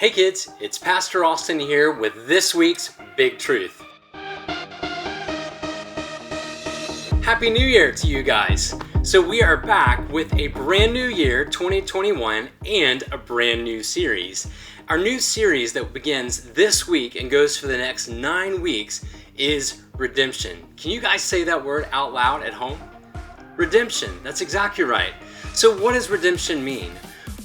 Hey kids, it's Pastor Austin here with this week's Big Truth. Happy New Year to you guys. So we are back with a brand new year, 2021, and a brand new series. Our new series that begins this week and goes for the next 9 weeks is redemption. Can you guys say that word out loud at home? Redemption, that's exactly right. So what does redemption mean?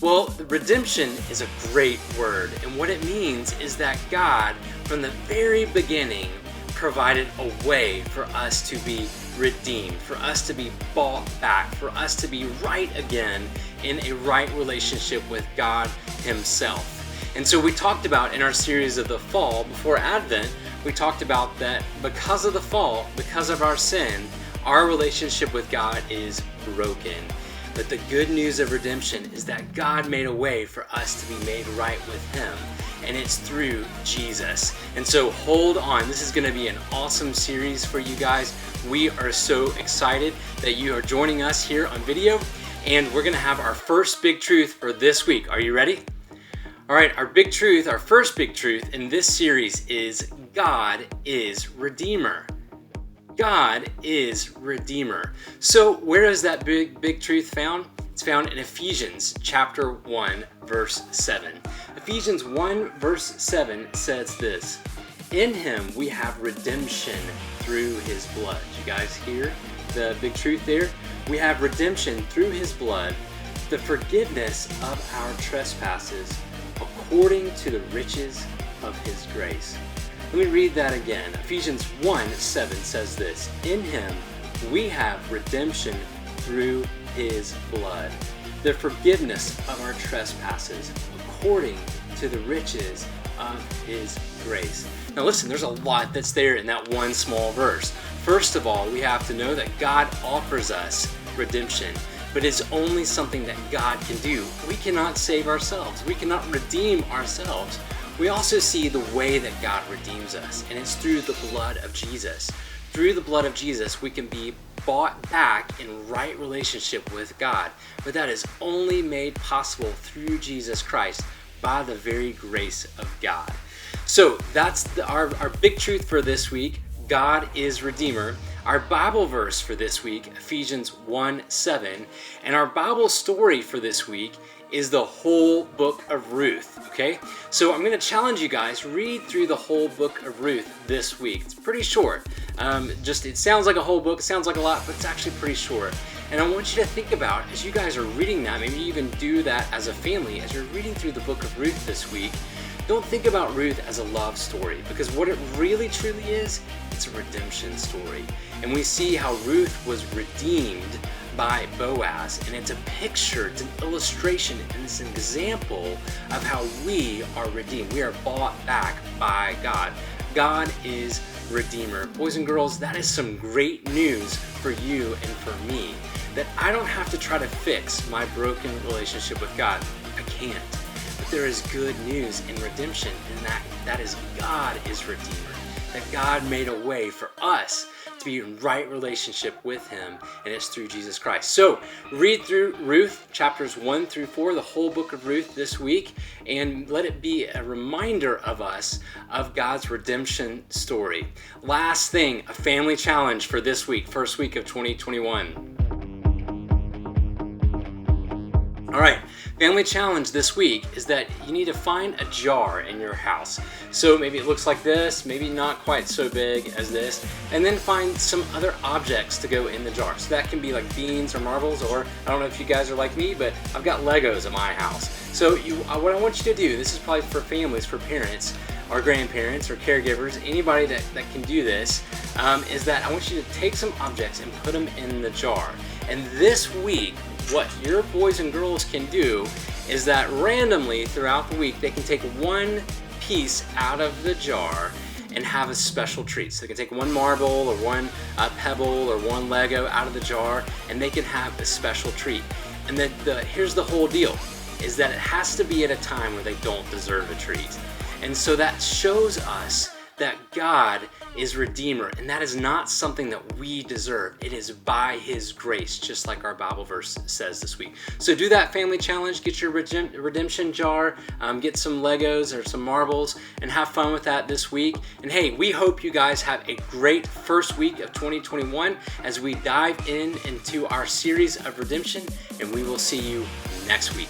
Well, redemption is a great word, and what it means is that God, from the very beginning, provided a way for us to be redeemed, for us to be bought back, for us to be right again in a right relationship with God Himself. And so we talked about in our series of the fall, before Advent, we talked about that because of the fall, because of our sin, our relationship with God is broken. But the good news of redemption is that God made a way for us to be made right with Him, and it's through Jesus. And so hold on, this is going to be an awesome series for you guys. We are so excited that you are joining us here on video, and we're going to have our first big truth for this week. Are you ready? All right, our big truth, our first big truth in this series is God is Redeemer. God is Redeemer. So where is that big truth found? It's found in Ephesians chapter 1, verse 7. Ephesians 1, verse 7 says this: "In Him we have redemption through His blood." You guys hear the big truth there? We have redemption through His blood, the forgiveness of our trespasses, according to the riches of His grace. Let me read that again. Ephesians 1:7 says this: "In Him we have redemption through His blood, the forgiveness of our trespasses, according to the riches of His grace." Now listen, there's a lot that's there in that one small verse. First of all, we have to know that God offers us redemption, but it's only something that God can do. We cannot save ourselves. We cannot redeem ourselves. We also see the way that God redeems us, and it's through the blood of Jesus. Through the blood of Jesus, we can be bought back in right relationship with God, but that is only made possible through Jesus Christ by the very grace of God. So that's our big truth for this week. God is Redeemer. Our Bible verse for this week, Ephesians 1:7, and our Bible story for this week is the whole book of Ruth, okay? So I'm going to challenge you guys, read through the whole book of Ruth this week. It's pretty short. It sounds like a whole book, sounds like a lot, but it's actually pretty short. And I want you to think about, as you guys are reading that, maybe you even do that as a family, as you're reading through the book of Ruth this week, don't think about Ruth as a love story, because what it really truly is, it's a redemption story. And we see how Ruth was redeemed by Boaz, and it's a picture, it's an illustration, and it's an example of how we are redeemed. We are bought back by God. God is Redeemer. Boys and girls, that is some great news for you and for me, that I don't have to try to fix my broken relationship with God. I can't. But there is good news in redemption, and that is God is Redeemer. That God made a way for us to be in right relationship with Him, and it's through Jesus Christ. So read through Ruth chapters 1 through 4, the whole book of Ruth this week, and let it be a reminder of us of God's redemption story. Last thing, a family challenge for this week, first week of 2021. All right, family challenge this week is that you need to find a jar in your house. So maybe it looks like this, maybe not quite so big as this, and then find some other objects to go in the jar. So that can be like beans or marbles, or I don't know if you guys are like me, but I've got Legos at my house. So what I want you to do, this is probably for families, for parents, or grandparents, or caregivers, anybody that can do this, is that I want you to take some objects and put them in the jar. And this week, what your boys and girls can do is that randomly throughout the week, they can take one piece out of the jar and have a special treat. So they can take one marble or one pebble or one Lego out of the jar, and they can have a special treat. And then here's the whole deal, is that it has to be at a time where they don't deserve a treat. And so that shows us that God is Redeemer, and that is not something that we deserve. It is by His grace, just like our Bible verse says this week. So do that family challenge, get your redemption jar, get some Legos or some marbles, and have fun with that this week. And hey, we hope you guys have a great first week of 2021 as we dive into our series of redemption, and we will see you next week.